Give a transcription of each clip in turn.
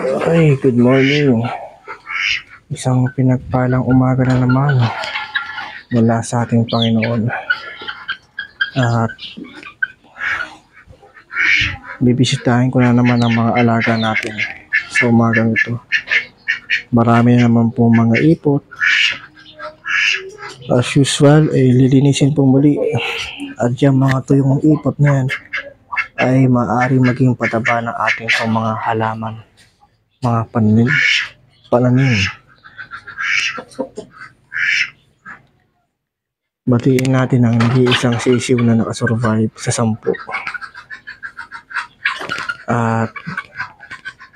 Ay, good morning. Isang pinagpalang umaga na naman mula sa ating Panginoon. At bibisitahin ko na naman ang mga alaga natin sa umagang ito. Marami na naman po mga ipot. As usual, lilinisin po muli. At yung mga tuyong ipot na yan ay maaari maging pataba ng ating mga halaman, mga pananim. Batiin natin ang nag-iisang sisiw na nakasurvive sa 10. At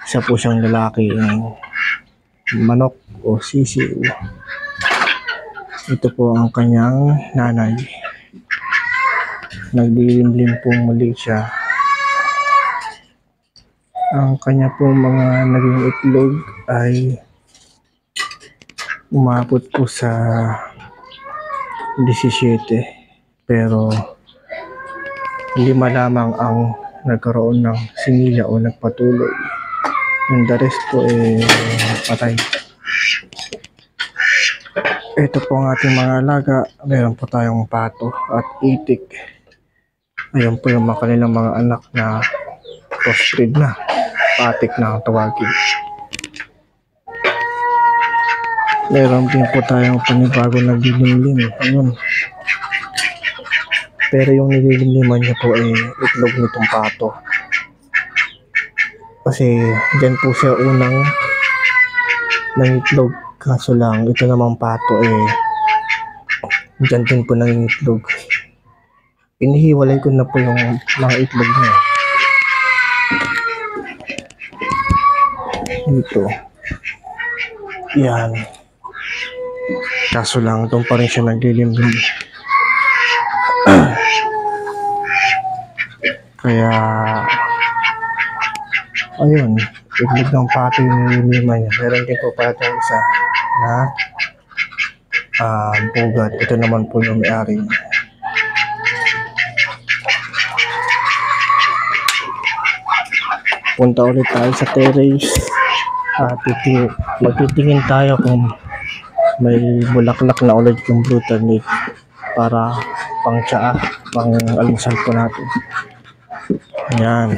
isa po siyang lalaking manok o sisiw. Ito po ang kanyang nanay. Naglilimlim po muli siya. Ang kanya po mga naging itlog ay umabot po sa 17, pero 5 lamang ang nagkaroon ng similya o nagpatuloy. Yung the rest po patay. Ito po ang ating mga alaga. Meron po tayong pato at itik. Ayan po yung kanilang mga anak na crossbreed na. Patik na ang tawagin. Meron din po tayong panibago na lilimlim. Ayun. Pero yung nililimliman niya po ay itlog nitong pato. Kasi dyan po siya unang nangitlog. Kaso lang, ito namang pato dyan din po nangitlog. Inihiwalay ko na po yung mga itlog niya. Ito. Yan. Kaso lang, doon pa rin siya naglilimlim. Kaya, ayun, itlog ng pato yung nililiman niya. Meron din po pala itong isa na bugad. Ito naman po yung may-ari. Punta ulit tayo sa terrace. Magtitingin tayo kung may bulaklak na ulit yung blue turnip para pang tsaa, pang almusal po natin. Ayan.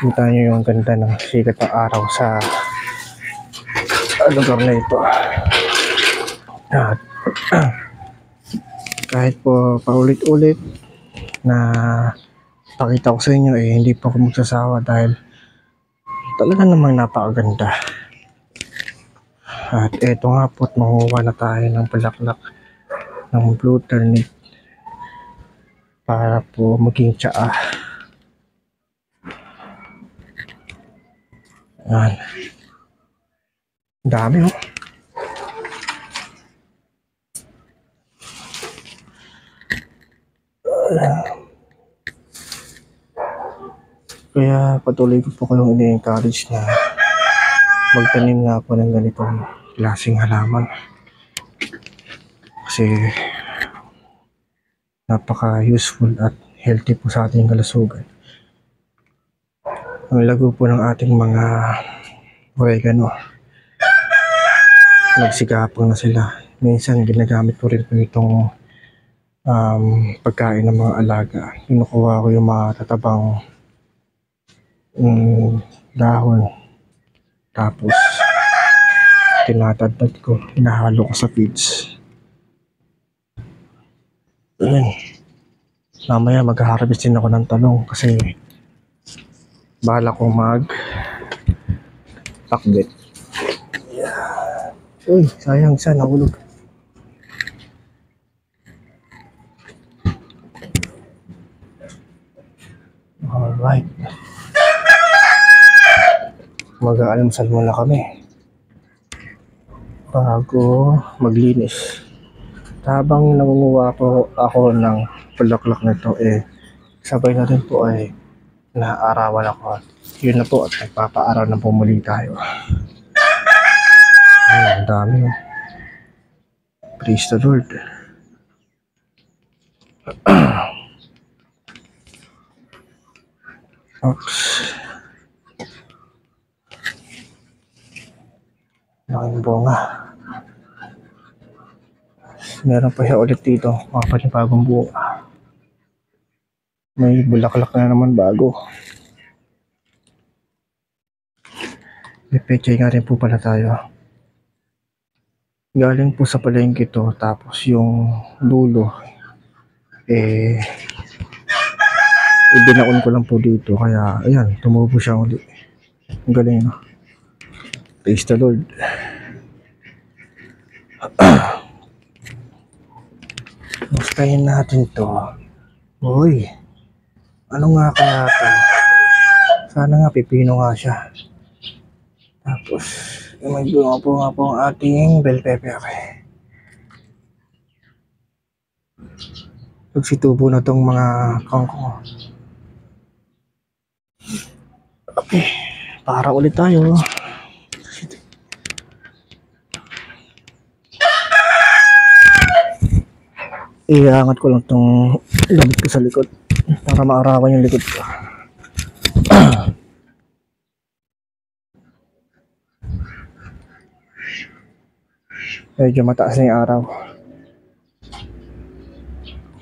Kita nyo yung ganda ng sikat ng araw sa lugar na ito. At kahit po paulit-ulit na pakita ko sa inyo hindi pa ako magsasawa dahil talaga namang napakaganda. At eto nga po, makuha na tayo ng bulaklak ng blue turnip para po maging tsaa. Ayan. Dami Kaya patuloy ko po kayong ini-encourage na magtanim nga po ng ganitong klaseng halaman. Kasi napaka-useful at healthy po sa ating kalusugan. Ang lago po ng ating mga oregano. Nagsigapang na sila. Minsan ginagamit ko rin po itong pagkain ng mga alaga. Kinukuha ko yung mga tatabang dahon. Tapos tinatadtad ko, hinahalo ko sa feeds. Ayan. Mamaya mag-harvest din ako ng talong kasi bahala kong pakbet. Yeah. Uy, sayang isa, nahulog. Alright. Mag-aalmusal muna kami bago maglinis. Habang nangunguha po ako ng bulaklak nito sabay na rin po naaarawan ako. Yun na po at nagpapaaraw na po muli tayo. Ang dami. Praise the Lord. Oops. Laking bunga. Meron pa siya ulit dito, mga panibagong bunga. May bulaklak na naman bago. May pechay nga rin po pala tayo. Galing po sa palengke to, tapos yung dulo, ibinaon ko lang po dito, kaya ayan, tumubo siya ulit. Ang galing, no? Praise the Lord. Gustahin natin to. Uy, ano nga kaya to? Sana nga pipino nga siya. Tapos may bunga po nga po ang ating bell pepper. Nagsitubo na tong mga kangkong. Okay, para ulit tayo. Iangat ko lang tong lamit ko sa likod para maarawan yung likod ko. Medyo mataas na yung araw.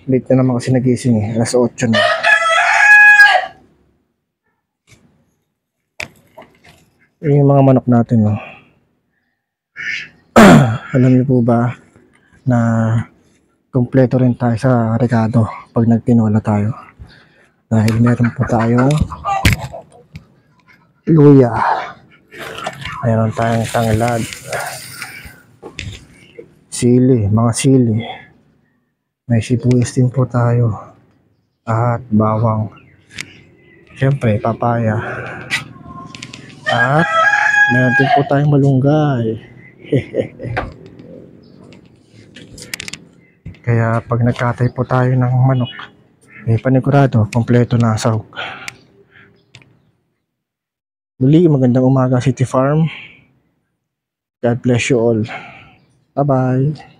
Late na naman kasi nagising eh. Alas 8 na. Yung mga manok natin, no? Alam niyo po ba na kompleto rin tayo sa rekado pag nagtinola tayo? Dahil meron po tayong luya. Mayroon tayong tanglad. Sili, mga sili. May sibuyas din po tayo. At bawang. Siyempre, papaya. At meron din po tayong malunggay. Kaya pag nagkatay po tayo ng manok, panigurado, kompleto na sahog. Muli, magandang umaga, City Farm. God bless you all. Bye-bye.